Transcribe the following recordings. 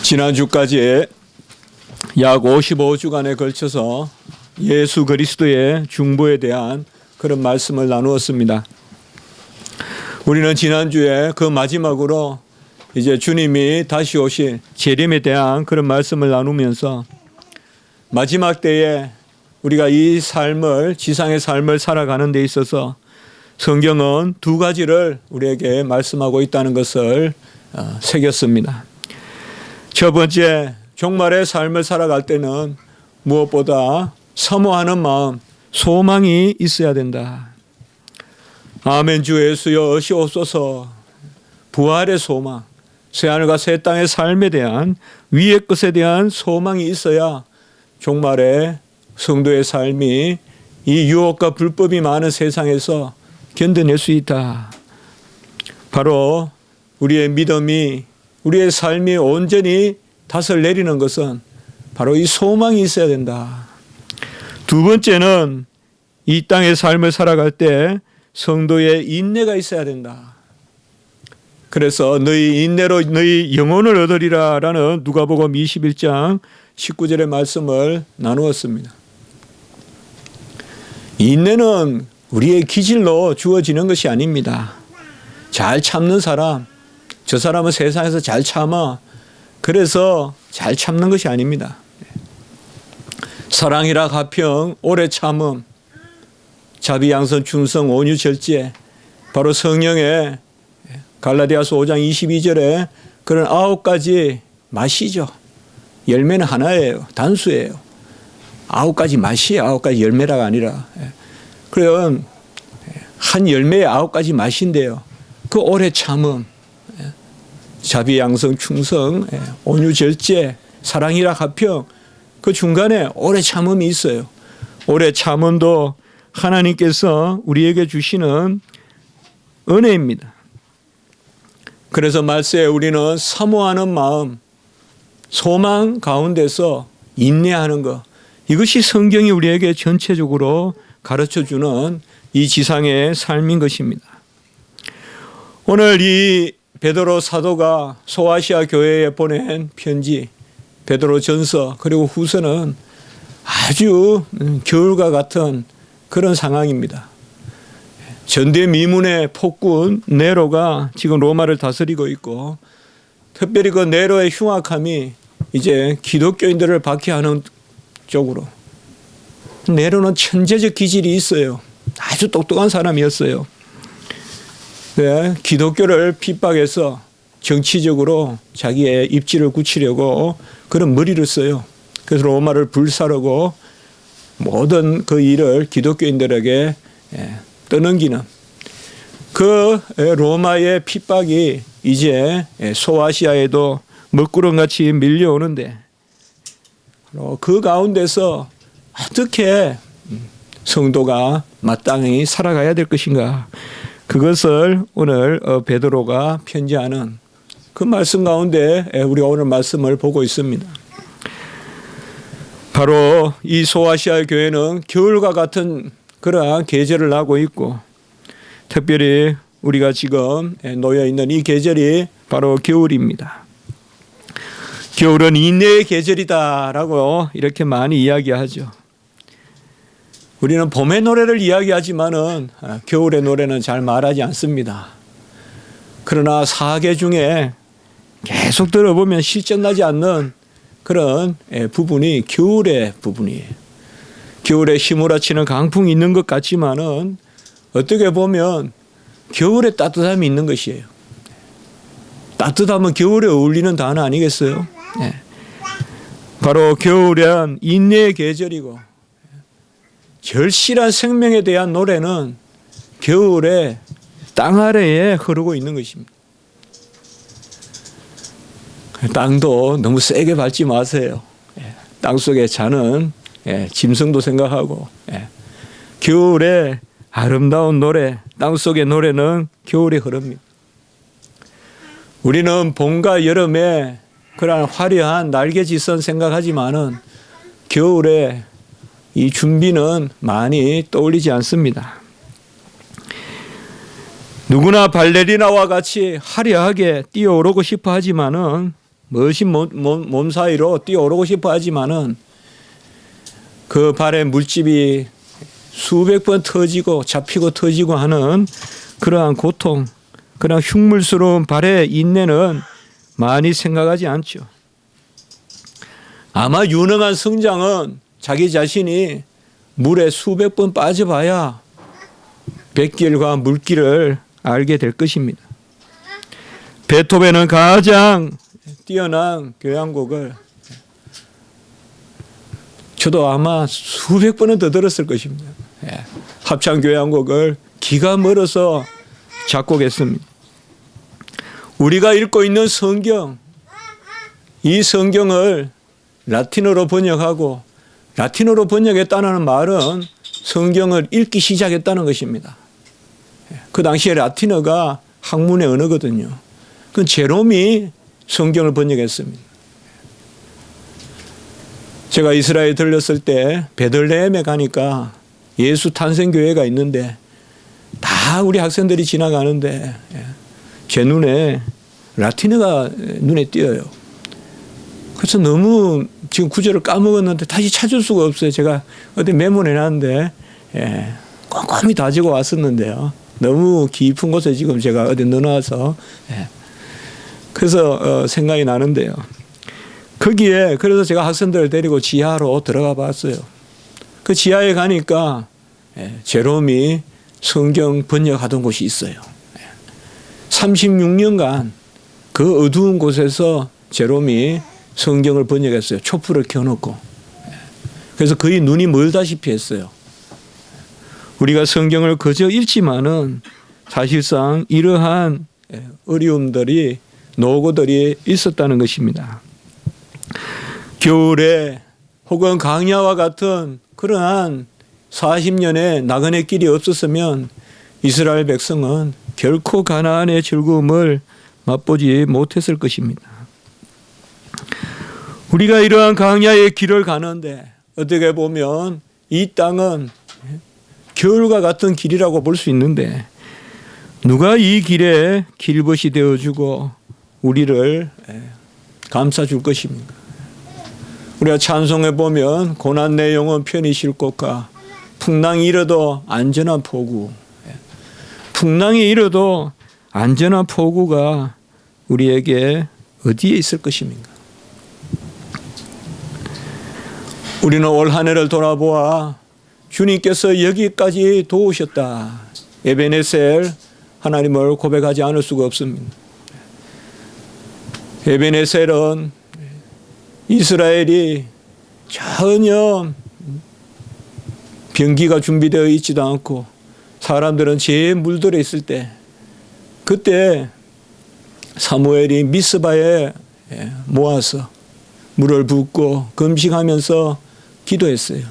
지난주까지 약 55주간에 걸쳐서 예수 그리스도의 중보에 대한 그런 말씀을 나누었습니다. 우리는 지난주에 그 마지막으로 이제 주님이 다시 오실 재림에 대한 그런 말씀을 나누면서 마지막 때에 우리가 이 삶을, 지상의 삶을 살아가는 데 있어서 성경은 두 가지를 우리에게 말씀하고 있다는 것을 새겼습니다. 첫 번째, 종말의 삶을 살아갈 때는 무엇보다 사모하는 마음, 소망이 있어야 된다. 아멘. 주 예수여 오시옵소서. 부활의 소망, 새하늘과 새 땅의 삶에 대한, 위의 것에 대한 소망이 있어야 종말의 성도의 삶이 이 유혹과 불법이 많은 세상에서 견뎌낼 수 있다. 바로 우리의 믿음이, 우리의 삶이 온전히 닷을 내리는 것은 바로 이 소망이 있어야 된다. 두 번째는 이 땅의 삶을 살아갈 때 성도의 인내가 있어야 된다. 그래서 너희 인내로 너희 영혼을 얻으리라 라는 누가복음 21장 19절의 말씀을 나누었습니다. 인내는 우리의 기질로 주어지는 것이 아닙니다. 잘 참는 사람, 저 사람은 세상에서 잘 참아. 그래서 잘 참는 것이 아닙니다. 사랑이라 가평, 오래 참음, 자비, 양선, 충성, 온유, 절제, 바로 성령의 갈라디아서 5장 22절에 그런 9가지 맛이죠. 열매는 하나예요. 단수예요. 9가지 맛이에요. 9가지 열매라가 아니라. 그럼 한 열매에 9가지 맛인데요. 그 오래 참음, 자비, 양성, 충성, 온유, 절제, 사랑이라 가평, 그 중간에 오래 참음이 있어요. 오래 참음도 하나님께서 우리에게 주시는 은혜입니다. 그래서 말세에 우리는 사모하는 마음, 소망 가운데서 인내하는 것, 이것이 성경이 우리에게 전체적으로 가르쳐주는 이 지상의 삶인 것입니다. 오늘 이 베드로 사도가 소아시아 교회에 보낸 편지, 베드로 전서 그리고 후서는 아주 겨울과 같은 그런 상황입니다. 전대미문의 폭군 네로가 지금 로마를 다스리고 있고, 특별히 그 네로의 흉악함이 이제 기독교인들을 박해하는 쪽으로. 네로는 천재적 기질이 있어요. 아주 똑똑한 사람이었어요. 네, 기독교를 핍박해서 정치적으로 자기의 입지를 굳히려고 그런 머리를 써요. 그래서 로마를 불사르고 모든 그 일을 기독교인들에게 떠넘기는 그 로마의 핍박이 이제 소아시아에도 먹구름같이 밀려오는데, 그 가운데서 어떻게 성도가 마땅히 살아가야 될 것인가, 그것을 오늘 베드로가 편지하는 그 말씀 가운데 우리가 오늘 말씀을 보고 있습니다. 바로 이 소아시아 교회는 겨울과 같은 그러한 계절을 나고 있고, 특별히 우리가 지금 놓여 있는 이 계절이 바로 겨울입니다. 겨울은 인내의 계절이다라고 이렇게 많이 이야기하죠. 우리는 봄의 노래를 이야기하지만은 겨울의 노래는 잘 말하지 않습니다. 그러나 사계 중에 계속 들어보면 실증나지 않는 그런 부분이 겨울의 부분이에요. 겨울에 휘몰아치는 강풍이 있는 것 같지만은 어떻게 보면 겨울에 따뜻함이 있는 것이에요. 따뜻하면 겨울에 어울리는 단어 아니겠어요? 네. 바로 겨울은 인내의 계절이고, 절실한 생명에 대한 노래는 겨울에 땅 아래에 흐르고 있는 것입니다. 땅도 너무 세게 밟지 마세요. 땅 속에 자는 짐승도 생각하고, 겨울에 아름다운 노래, 땅 속의 노래는 겨울에 흐릅니다. 우리는 봄과 여름에 그러한 화려한 날개짓은 생각하지만은 겨울에 이 준비는 많이 떠올리지 않습니다. 누구나 발레리나와 같이 화려하게 뛰어오르고 싶어 하지만은 멋진 몸 사이로 뛰어오르고 싶어 하지만은 그 발에 물집이 수백 번 터지고 잡히고 터지고 하는 그러한 고통, 그러한 흉물스러운 발의 인내는 많이 생각하지 않죠. 아마 유능한 성장은 자기 자신이 물에 수백 번 빠져봐야 뱃길과 물길을 알게 될 것입니다. 베토벤은 가장 뛰어난 교향곡을 저도 아마 수백 번은 더 들었을 것입니다. 합창 교향곡을 기가 멀어서 작곡했습니다. 우리가 읽고 있는 성경, 이 성경을 라틴어로 번역하고, 라틴어로 번역했다는 말은 성경을 읽기 시작했다는 것입니다. 그 당시에 라틴어가 학문의 언어거든요. 그 제롬이 성경을 번역했습니다. 제가 이스라엘 들렸을 때 베들레헴에 가니까 예수 탄생교회가 있는데 다 우리 학생들이 지나가는데 제 눈에 라틴어가 눈에 띄어요. 그래서 너무 지금 구절을 까먹었는데 다시 찾을 수가 없어요. 제가 어디 메모해놨는데 꼼꼼히 다지고 왔었는데요. 너무 깊은 곳에 지금 제가 어디 넣어놔서 그래서 생각이 나는데요. 거기에 그래서 제가 학생들을 데리고 지하로 들어가 봤어요. 그 지하에 가니까 제롬이 성경 번역하던 곳이 있어요. 36년간 그 어두운 곳에서 제롬이 성경을 번역했어요. 촛불을 켜놓고. 그래서 거의 눈이 멀다시피 했어요. 우리가 성경을 그저 읽지만은 사실상 이러한 어려움들이, 노고들이 있었다는 것입니다. 겨울에 혹은 강야와 같은 그러한 40년의 나그네 길이 없었으면 이스라엘 백성은 결코 가나안의 즐거움을 맛보지 못했을 것입니다. 우리가 이러한 강야의 길을 가는데 어떻게 보면 이 땅은 겨울과 같은 길이라고 볼 수 있는데 누가 이 길에 길벗이 되어주고 우리를 감싸줄 것입니까? 우리가 찬송해 보면 고난 내 영혼 편히 쉴 곳과 풍랑이 일어도 안전한 포구, 풍랑이 일어도 안전한 포구가 우리에게 어디에 있을 것입니까? 우리는 올 한 해를 돌아보아 주님께서 여기까지 도우셨다, 에베네셀 하나님을 고백하지 않을 수가 없습니다. 에베네셀은 이스라엘이 전혀 병기가 준비되어 있지도 않고 사람들은 제일 물들어 있을 때, 그때 사무엘이 미스바에 모아서 물을 붓고 금식하면서 기도했어요.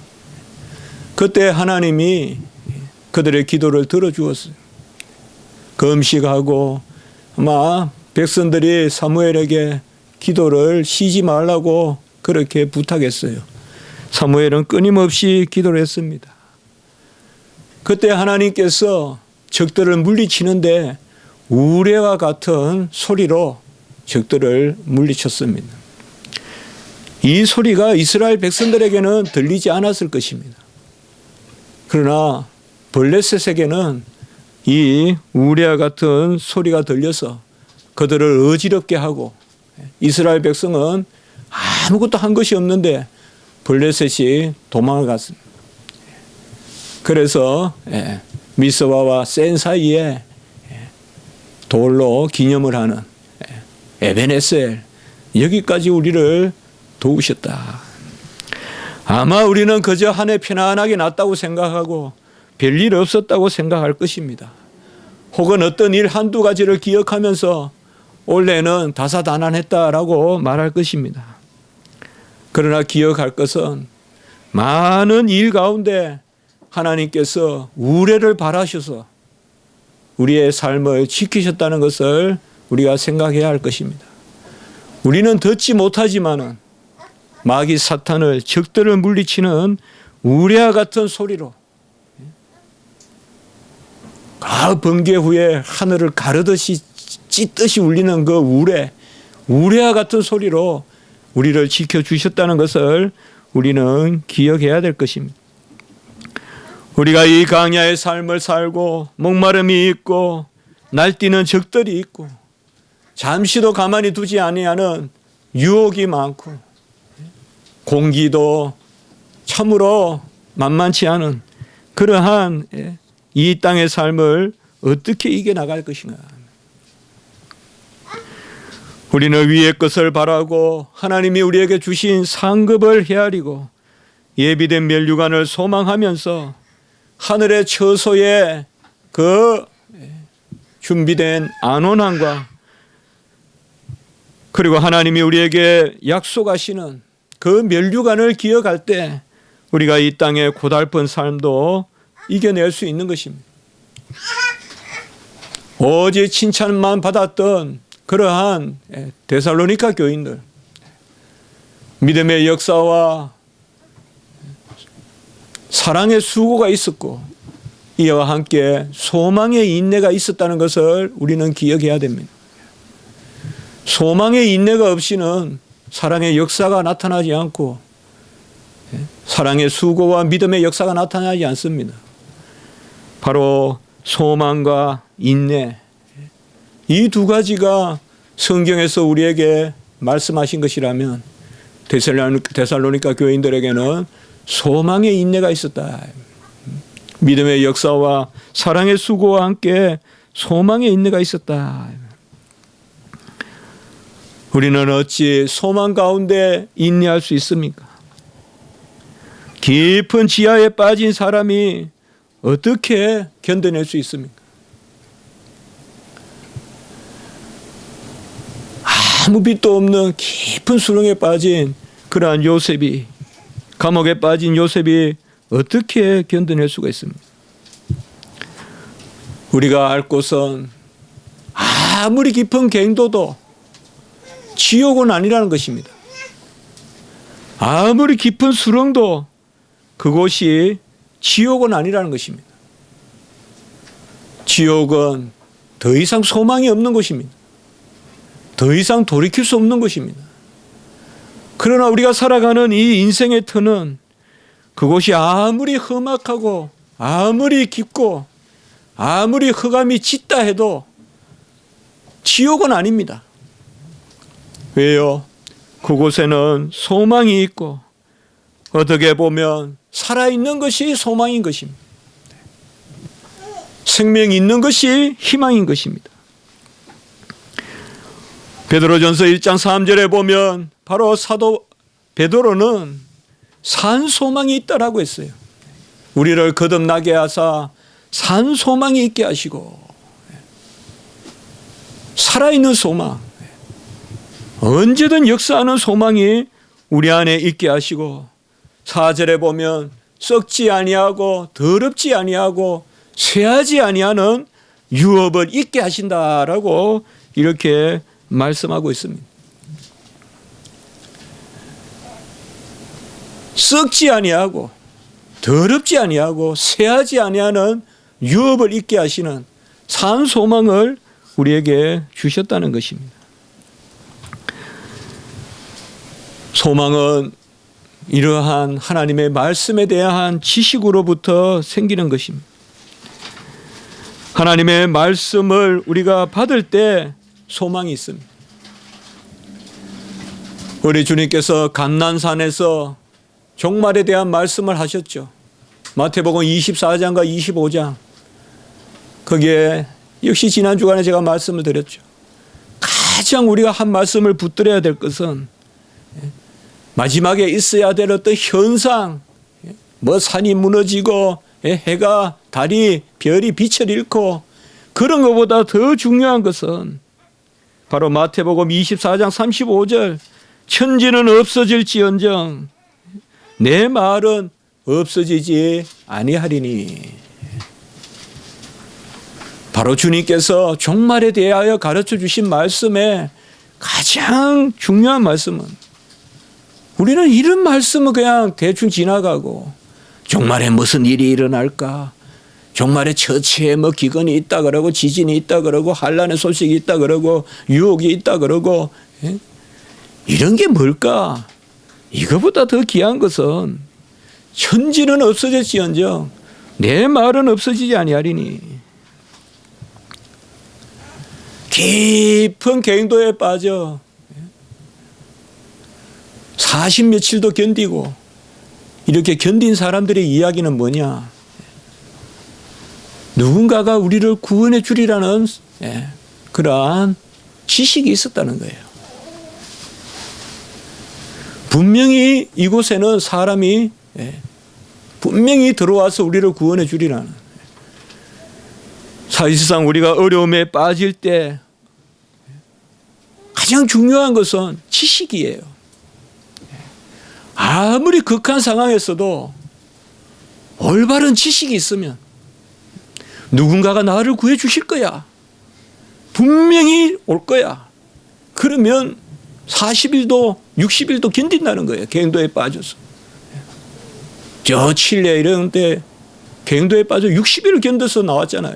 그때 하나님이 그들의 기도를 들어주었어요. 금식하고 아마 백성들이 사무엘에게 기도를 쉬지 말라고 그렇게 부탁했어요. 사무엘은 끊임없이 기도를 했습니다. 그때 하나님께서 적들을 물리치는데 우레와 같은 소리로 적들을 물리쳤습니다. 이 소리가 이스라엘 백성들에게는 들리지 않았을 것입니다. 그러나 블레셋에게는 이 우레와 같은 소리가 들려서 그들을 어지럽게 하고, 이스라엘 백성은 아무것도 한 것이 없는데 블레셋이 도망을 갔습니다. 그래서 미스바와 센 사이에 돌로 기념을 하는 에베네셀, 여기까지 우리를 도우셨다. 아마 우리는 그저 한 해 편안하게 났다고 생각하고 별일 없었다고 생각할 것입니다. 혹은 어떤 일 한두 가지를 기억하면서 올해는 다사다난했다라고 말할 것입니다. 그러나 기억할 것은 많은 일 가운데 하나님께서 우레를 바라셔서 우리의 삶을 지키셨다는 것을 우리가 생각해야 할 것입니다. 우리는 듣지 못하지만은 마귀 사탄을, 적들을 물리치는 우레와 같은 소리로 가을 번개 후에 하늘을 가르듯이 찢듯이 울리는 그 우레와 같은 소리로 우리를 지켜주셨다는 것을 우리는 기억해야 될 것입니다. 우리가 이 광야의 삶을 살고 목마름이 있고 날뛰는 적들이 있고 잠시도 가만히 두지 아니하는 유혹이 많고 공기도 참으로 만만치 않은 그러한 이 땅의 삶을 어떻게 이겨나갈 것인가. 우리는 위의 것을 바라고 하나님이 우리에게 주신 상급을 헤아리고 예비된 멸류관을 소망하면서 하늘의 처소에 그 준비된 안온함과 그리고 하나님이 우리에게 약속하시는 그 멸류관을 기억할 때 우리가 이 땅의 고달픈 삶도 이겨낼 수 있는 것입니다. 어제 칭찬만 받았던 그러한 데살로니가 교인들, 믿음의 역사와 사랑의 수고가 있었고 이와 함께 소망의 인내가 있었다는 것을 우리는 기억해야 됩니다. 소망의 인내가 없이는 사랑의 역사가 나타나지 않고 사랑의 수고와 믿음의 역사가 나타나지 않습니다. 바로 소망과 인내, 이 두 가지가 성경에서 우리에게 말씀하신 것이라면 데살로니가 교인들에게는 소망의 인내가 있었다. 믿음의 역사와 사랑의 수고와 함께 소망의 인내가 있었다. 우리는 어찌 소망 가운데 인내할 수 있습니까? 깊은 지하에 빠진 사람이 어떻게 견뎌낼 수 있습니까? 아무 빛도 없는 깊은 수렁에 빠진 그러한 요셉이, 감옥에 빠진 요셉이 어떻게 견뎌낼 수가 있습니까? 우리가 알 곳은 아무리 깊은 갱도도 지옥은 아니라는 것입니다. 아무리 깊은 수렁도 그곳이 지옥은 아니라는 것입니다. 지옥은 더 이상 소망이 없는 곳입니다. 더 이상 돌이킬 수 없는 것입니다. 그러나 우리가 살아가는 이 인생의 터는 그곳이 아무리 험악하고 아무리 깊고 아무리 흑암이 짙다 해도 지옥은 아닙니다. 왜요? 그곳에는 소망이 있고 어떻게 보면 살아있는 것이 소망인 것입니다. 생명이 있는 것이 희망인 것입니다. 베드로전서 1장 3절에 보면 바로 사도 베드로는 산 소망이 있다라고 했어요. 우리를 거듭나게 하사 산 소망이 있게 하시고 살아있는 소망, 언제든 역사하는 소망이 우리 안에 있게 하시고 4절에 보면 썩지 아니하고 더럽지 아니하고 쇠하지 아니하는 유업을 있게 하신다라고 이렇게 말씀하고 있습니다. 썩지 아니하고 더럽지 아니하고 쇠하지 아니하는 유업을 있게 하시는 산 소망을 우리에게 주셨다는 것입니다. 소망은 이러한 하나님의 말씀에 대한 지식으로부터 생기는 것입니다. 하나님의 말씀을 우리가 받을 때 소망이 있습니다. 우리 주님께서 감난산에서 종말에 대한 말씀을 하셨죠. 마태복음 24장과 25장. 거기에 역시 지난 주간에 제가 말씀을 드렸죠. 가장 우리가 한 말씀을 붙들어야 될 것은 마지막에 있어야 될 어떤 현상, 뭐 산이 무너지고 해가 달이 별이 빛을 잃고 그런 것보다 더 중요한 것은 바로 마태복음 24장 35절 천지는 없어질지언정 내 말은 없어지지 아니하리니. 바로 주님께서 종말에 대하여 가르쳐 주신 말씀의 가장 중요한 말씀은 우리는 이런 말씀은 그냥 대충 지나가고 종말에 무슨 일이 일어날까? 종말에 처치에 뭐 기근이 있다 그러고 지진이 있다 그러고 환란의 소식이 있다 그러고 유혹이 있다 그러고 이런 게 뭘까? 이거보다 더 귀한 것은 천지는 없어졌지언정 내 말은 없어지지 아니하리니. 깊은 갱도에 빠져 40 며칠도 견디고 이렇게 견딘 사람들의 이야기는 뭐냐? 누군가가 우리를 구원해 주리라는 그러한 지식이 있었다는 거예요. 분명히 이곳에는 사람이 분명히 들어와서 우리를 구원해 주리라는. 사실상 우리가 어려움에 빠질 때 가장 중요한 것은 지식이에요. 아무리 극한 상황에서도 올바른 지식이 있으면 누군가가 나를 구해 주실 거야. 분명히 올 거야. 그러면 40일도 60일도 견딘다는 거예요. 갱도에 빠져서. 저 칠레 이런 데 갱도에 빠져 60일을 견뎌서 나왔잖아요.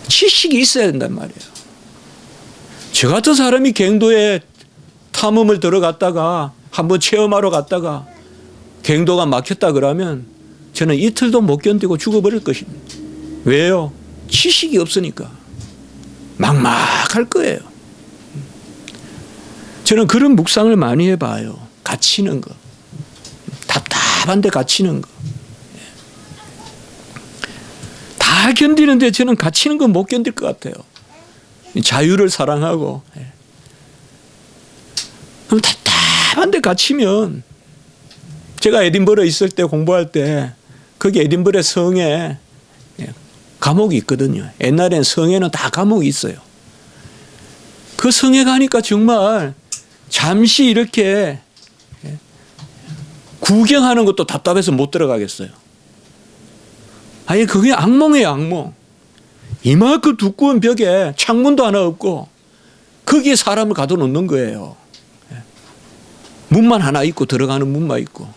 지식이 있어야 된단 말이에요. 저 같은 사람이 갱도에 탐험을 들어갔다가 한번 체험하러 갔다가 갱도가 막혔다 그러면 저는 이틀도 못 견디고 죽어버릴 것입니다. 왜요? 지식이 없으니까. 막막할 거예요. 저는 그런 묵상을 많이 해봐요. 갇히는 거. 답답한데 갇히는 거. 다 견디는데 저는 갇히는 건 못 견딜 것 같아요. 자유를 사랑하고. 그럼 답답한데 갇히면 제가 에딘버러 있을 때 공부할 때 거기 에딘버러 성에 감옥이 있거든요. 옛날엔 성에는 다 감옥이 있어요. 그 성에 가니까 정말 잠시 이렇게 구경하는 것도 답답해서 못 들어가겠어요. 아니 그게 악몽이에요. 악몽. 이만큼 두꺼운 벽에 창문도 하나 없고 거기에 사람을 가둬놓는 거예요. 문만 하나 있고 들어가는 문만 있고.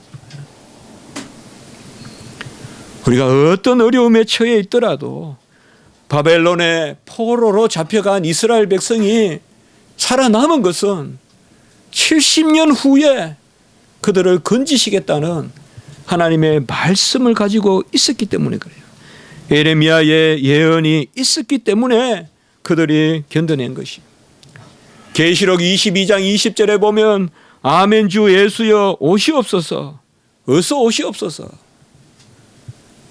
우리가 어떤 어려움에 처해 있더라도 바벨론의 포로로 잡혀간 이스라엘 백성이 살아남은 것은 70년 후에 그들을 건지시겠다는 하나님의 말씀을 가지고 있었기 때문에 그래요. 예레미야의 예언이 있었기 때문에 그들이 견뎌낸 것이. 계시록 22장 20절에 보면 아멘 주 예수여 오시옵소서. 어서 오시옵소서.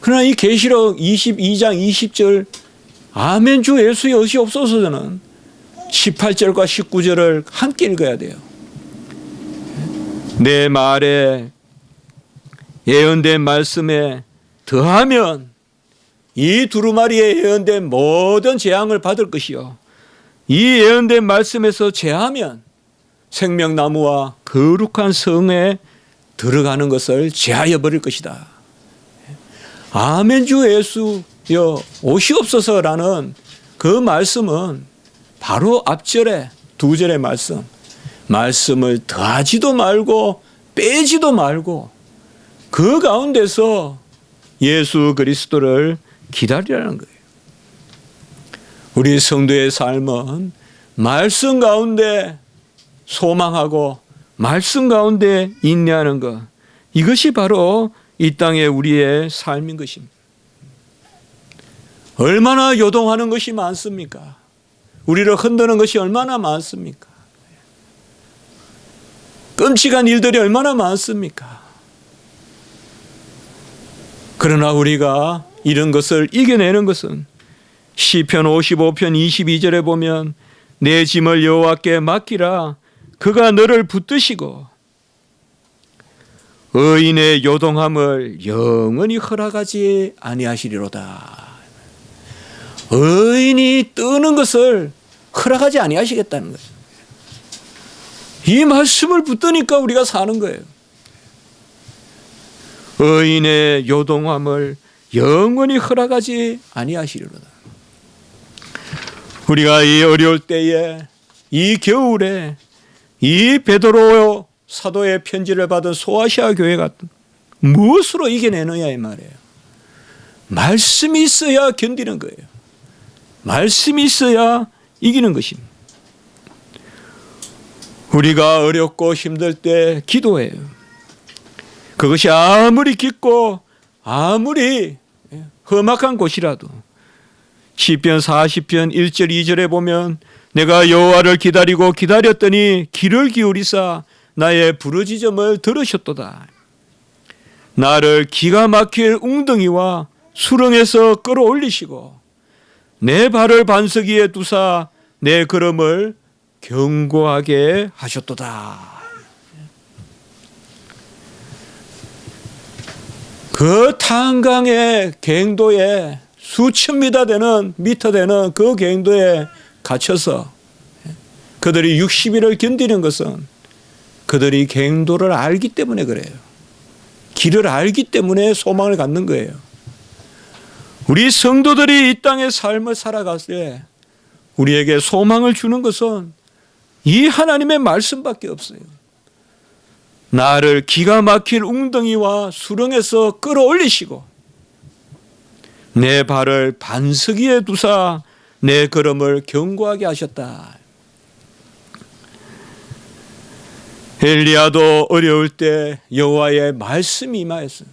그러나 이 계시록 22장 20절 아멘 주 예수여 오시옵소서는 18절과 19절을 함께 읽어야 돼요. 내 말에 예언된 말씀에 더하면 이 두루마리에 예언된 모든 재앙을 받을 것이요 이 예언된 말씀에서 제하면 생명나무와 거룩한 성에 들어가는 것을 제하여 버릴 것이다. 아멘 주 예수여 오시옵소서라는 그 말씀은 바로 앞절에 두 절의 말씀을 더하지도 말고 빼지도 말고 그 가운데서 예수 그리스도를 기다리라는 거예요. 우리 성도의 삶은 말씀 가운데 소망하고 말씀 가운데 인내하는 것, 이것이 바로 이 땅의 우리의 삶인 것입니다. 얼마나 요동하는 것이 많습니까? 우리를 흔드는 것이 얼마나 많습니까? 끔찍한 일들이 얼마나 많습니까? 그러나 우리가 이런 것을 이겨내는 것은 시편 55편 22절에 보면 내 짐을 여호와께 맡기라 그가 너를 붙드시고 의인의 요동함을 영원히 허락하지 아니하시리로다. 의인이 뜨는 것을 허락하지 아니하시겠다는 거예요. 이 말씀을 붙드니까 우리가 사는 거예요. 의인의 요동함을 영원히 허락하지 아니하시리로다. 우리가 이 어려울 때에 이 겨울에 이 베드로 사도의 편지를 받은 소아시아 교회가 무엇으로 이겨내느냐 이 말이에요. 말씀이 있어야 견디는 거예요. 말씀이 있어야 이기는 것입니다. 우리가 어렵고 힘들 때 기도해요. 그것이 아무리 깊고 아무리 험악한 곳이라도 시편 40편 1절 2절에 보면 내가 여호와를 기다리고 기다렸더니 귀를 기울이사 나의 부르짖음을 들으셨도다. 나를 기가 막힐 웅덩이와 수렁에서 끌어올리시고 내 발을 반석 위에 두사 내 걸음을 견고하게 하셨도다. 그 탄강의 갱도에 수천 미터 되는 그 갱도에 갇혀서 그들이 60일을 견디는 것은 그들이 갱도를 알기 때문에 그래요. 길을 알기 때문에 소망을 갖는 거예요. 우리 성도들이 이 땅의 삶을 살아갈 때 우리에게 소망을 주는 것은 이 하나님의 말씀밖에 없어요. 나를 기가 막힐 웅덩이와 수렁에서 끌어올리시고 내 발을 반석 위에 두사 내 걸음을 견고하게 하셨다. 엘리야도 어려울 때 여호와의 말씀이 임하였어요.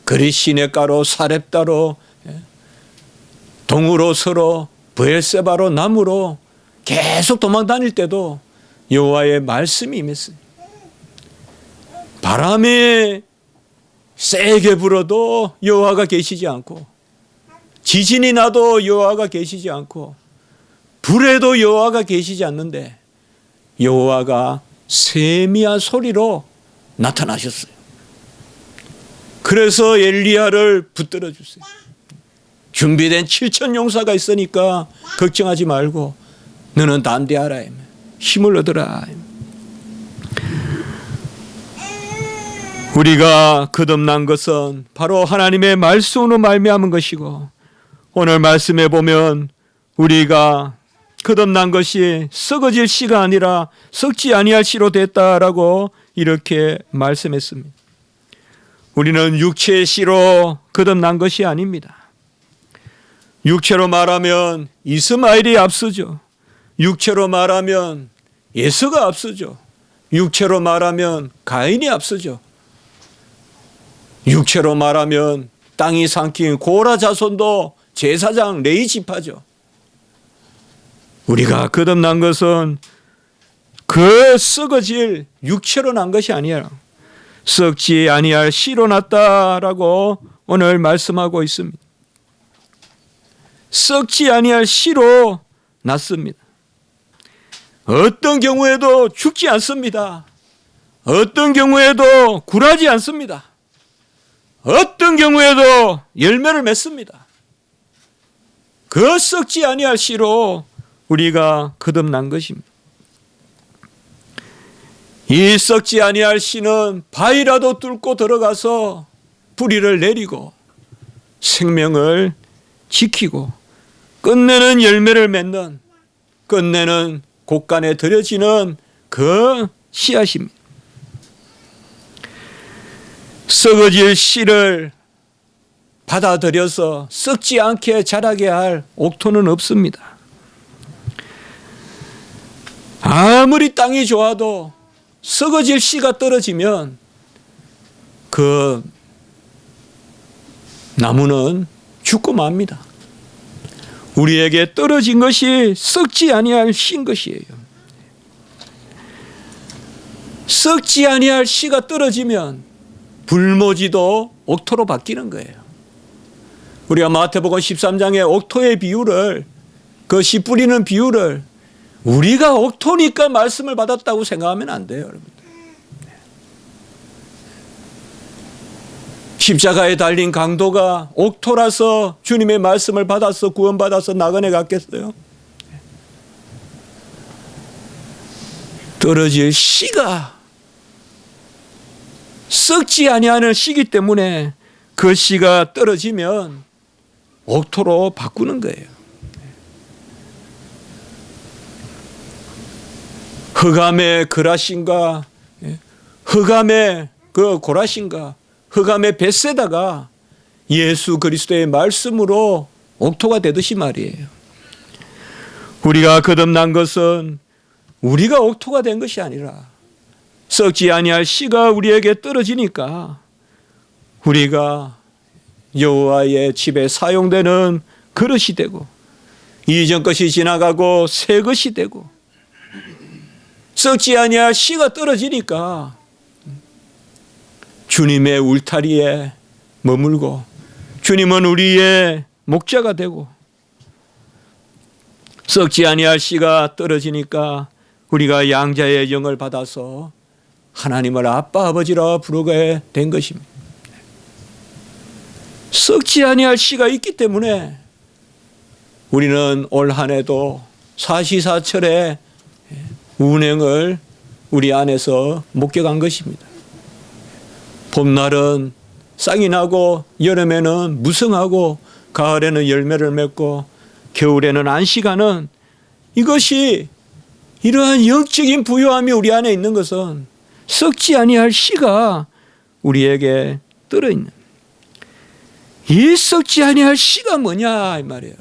그리 시냇가로 사렙다로 동으로 서로 브엘세바로 남으로 계속 도망 다닐 때도 여호와의 말씀이 임했어요. 바람이 세게 불어도 여호와가 계시지 않고 지진이 나도 여호와가 계시지 않고 불에도 여호와가 계시지 않는데 여호와가 세미한 소리로 나타나셨어요. 그래서 엘리야를 붙들어 주세요. 준비된 7천 용사가 있으니까 걱정하지 말고 너는 담대하라, 힘을 얻으라. 우리가 거듭난 것은 바로 하나님의 말씀으로 말미암은 것이고 오늘 말씀에 보면 우리가 거듭난 것이 썩어질 씨가 아니라 썩지 아니할 씨로 됐다라고 이렇게 말씀했습니다. 우리는 육체의 씨로 거듭난 것이 아닙니다. 육체로 말하면 이스마엘이 앞서죠. 육체로 말하면 에서가 앞서죠. 육체로 말하면 가인이 앞서죠. 육체로 말하면 땅이 삼킨 고라 자손도 제사장 레위 지파죠. 우리가 거듭난 것은 그 썩어질 육체로 난 것이 아니라 썩지 아니할 씨로 났다라고 오늘 말씀하고 있습니다. 썩지 아니할 씨로 났습니다. 어떤 경우에도 죽지 않습니다. 어떤 경우에도 굴하지 않습니다. 어떤 경우에도 열매를 맺습니다. 그 썩지 아니할 씨로 우리가 거듭난 것입니다. 이 썩지 아니할 씨는 바위라도 뚫고 들어가서 뿌리를 내리고 생명을 지키고 끝내는 열매를 맺는 끝내는 곳간에 들여지는 그 씨앗입니다. 썩어질 씨를 받아들여서 썩지 않게 자라게 할 옥토는 없습니다. 아무리 땅이 좋아도 썩어질 씨가 떨어지면 그 나무는 죽고 맙니다. 우리에게 떨어진 것이 썩지 아니할 씨인 것이에요. 썩지 아니할 씨가 떨어지면 불모지도 옥토로 바뀌는 거예요. 우리가 마태복음 13장의 옥토의 비유를 그 씨 뿌리는 비유를 우리가 옥토니까 말씀을 받았다고 생각하면 안 돼요, 여러분. 십자가에 달린 강도가 옥토라서 주님의 말씀을 받아서 구원받아서 나그네 갔겠어요? 떨어질 씨가 썩지 아니하는 씨기 때문에 그 씨가 떨어지면 옥토로 바꾸는 거예요. 흑암의 그라신과 흑암의 그 고라신과 흑암의 벳세다가 예수 그리스도의 말씀으로 옥토가 되듯이 말이에요. 우리가 거듭난 것은 우리가 옥토가 된 것이 아니라 썩지 아니할 씨가 우리에게 떨어지니까 우리가 여호와의 집에 사용되는 그릇이 되고 이전 것이 지나가고 새 것이 되고 썩지 아니할 씨가 떨어지니까 주님의 울타리에 머물고 주님은 우리의 목자가 되고 썩지 아니할 씨가 떨어지니까 우리가 양자의 영을 받아서 하나님을 아빠 아버지라 부르게 된 것입니다. 썩지 아니할 씨가 있기 때문에 우리는 올 한 해도 사시사철의 운행을 우리 안에서 목격한 것입니다. 봄날은 싹이 나고 여름에는 무성하고 가을에는 열매를 맺고 겨울에는 안식하는 이것이 이러한 영적인 부요함이 우리 안에 있는 것은 썩지 아니할 씨가 우리에게 떨어있는 이 썩지 아니할 씨가 뭐냐 이 말이에요.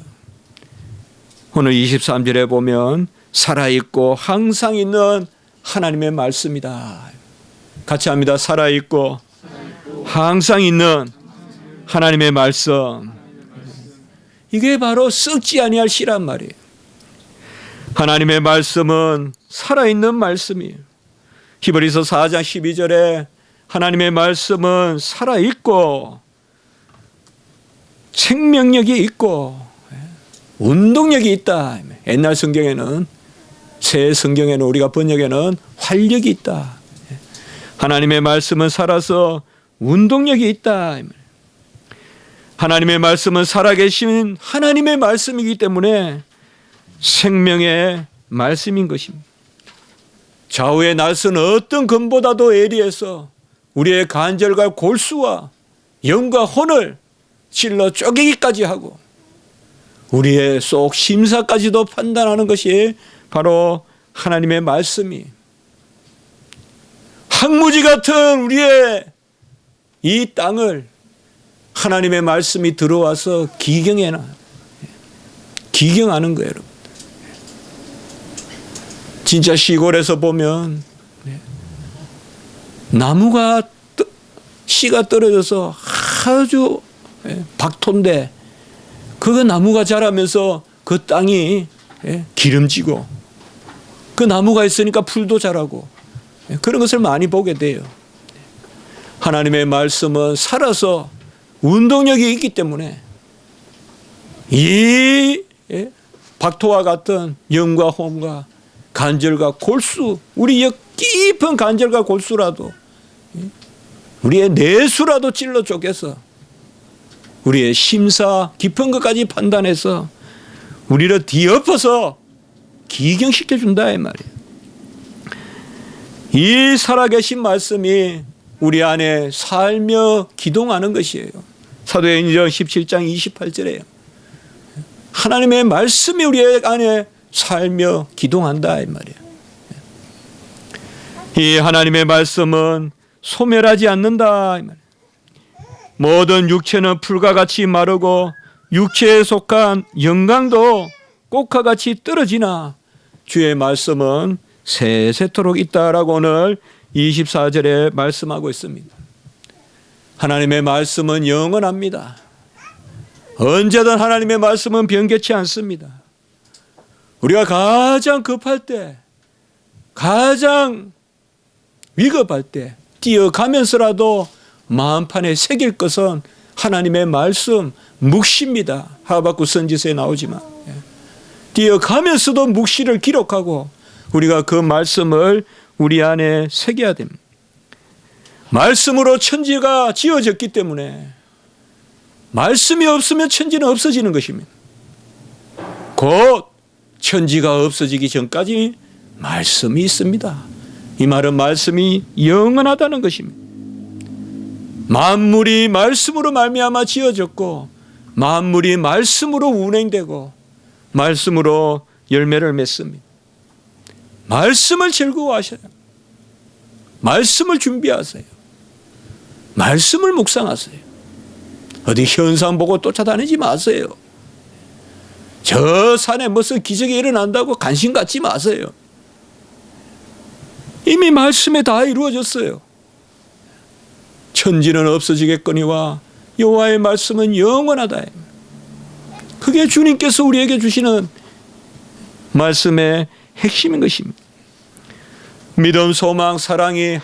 오늘 23절에 보면 살아있고 항상 있는 하나님의 말씀이다. 같이 합니다. 살아있고 항상 있는 하나님의 말씀. 이게 바로 썩지 아니할 씨란 말이에요. 하나님의 말씀은 살아있는 말씀이에요. 히브리서 4장 12절에 하나님의 말씀은 살아있고 생명력이 있고 운동력이 있다. 옛날 성경에는 새 성경에는 우리가 번역에는 활력이 있다. 하나님의 말씀은 살아서 운동력이 있다. 하나님의 말씀은 살아계신 하나님의 말씀이기 때문에 생명의 말씀인 것입니다. 좌우의 날선 어떤 검보다도 예리해서 우리의 간절과 골수와 영과 혼을 찔러 쪼개기까지 하고 우리의 속 심사까지도 판단하는 것이 바로 하나님의 말씀이 황무지 같은 우리의 이 땅을 하나님의 말씀이 들어와서 기경하는 거예요. 여러분. 진짜 시골에서 보면 나무가 씨가 떨어져서 아주 박토인데 그 나무가 자라면서 그 땅이 기름지고 그 나무가 있으니까 풀도 자라고 그런 것을 많이 보게 돼요. 하나님의 말씀은 살아서 운동력이 있기 때문에 이 박토와 같은 영과 혼과 간절과 골수, 우리의 깊은 간절과 골수라도 우리의 내수라도 찔러 쪼개서 우리의 심사 깊은 것까지 판단해서 우리를 뒤엎어서 기경시켜준다 이 말이에요. 이 살아계신 말씀이 우리 안에 살며 기동하는 것이에요. 사도행전 17장 28절에요. 하나님의 말씀이 우리 안에 살며 기동한다 이 말이에요. 이 하나님의 말씀은 소멸하지 않는다 이 말이에요. 모든 육체는 풀과 같이 마르고 육체에 속한 영광도 꽃과 같이 떨어지나 주의 말씀은 세세토록 있다라고 오늘 24절에 말씀하고 있습니다. 하나님의 말씀은 영원합니다. 언제든 하나님의 말씀은 변개치 않습니다. 우리가 가장 급할 때, 가장 위급할 때 뛰어가면서라도 마음판에 새길 것은 하나님의 말씀 묵시입니다. 하박국 선지서에 나오지만 뛰어가면서도 묵시를 기록하고 우리가 그 말씀을 우리 안에 새겨야 됩니다. 말씀으로 천지가 지어졌기 때문에 말씀이 없으면 천지는 없어지는 것입니다. 곧 천지가 없어지기 전까지 말씀이 있습니다. 이 말은 말씀이 영원하다는 것입니다. 만물이 말씀으로 말미암아 지어졌고 만물이 말씀으로 운행되고 말씀으로 열매를 맺습니다. 말씀을 즐거워하셔요. 말씀을 준비하세요. 말씀을 묵상하세요. 어디 현상 보고 쫓아다니지 마세요. 저 산에 무슨 기적이 일어난다고 관심 갖지 마세요. 이미 말씀에 다 이루어졌어요. 천지는 없어지겠거니와 여호와의 말씀은 영원하다. 그게 주님께서 우리에게 주시는 말씀의 핵심인 것입니다. 믿음, 소망, 사랑이